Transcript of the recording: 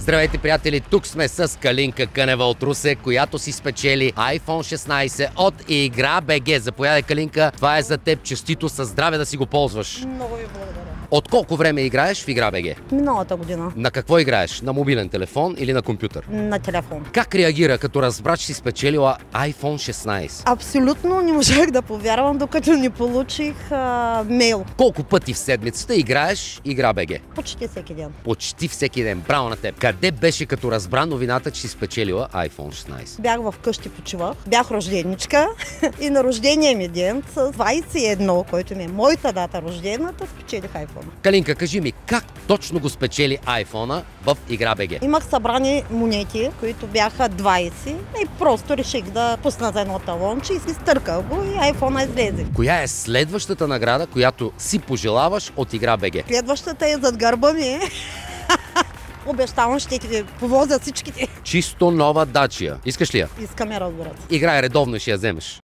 Здравейте, приятели! Тук сме с Калинка Кънева от Русе, която си спечели iPhone 16 от Игра.bg. Заповядай, Калинка, това е за теб. Честито, със здраве да си го ползваш. Много ви благодаря. От колко време играеш в Игра.bg? Миналата година. На какво играеш? На мобилен телефон или на компютър? На телефон. Как реагира, като разбра, че си спечелила iPhone 16? Абсолютно не можах да повярвам, докато не получих мейл. Колко пъти в седмицата играеш Игра.bg? Почти всеки ден. Почти всеки ден. Браво на теб! Къде беше, като разбра новината, че си спечелила iPhone 16? Бях вкъщи, почивах. Бях рожденичка и на рождения ми ден с 21, който ми е моята дата рождената, спечелих iPhone. Калинка, кажи ми, как точно го спечели iPhone-а в Игра.bg? Имах събрани монети, които бяха 20 и просто реших да пусна за едно талонче и си стърках го и iPhone излезе. Коя е следващата награда, която си пожелаваш от Игра.bg? Следващата е зад гърба ми. Обещавам, ще ти повозя всичките. Чисто нова Dacia. Искаш ли я? Искаме, разбира се. Играй редовно и ще я вземеш.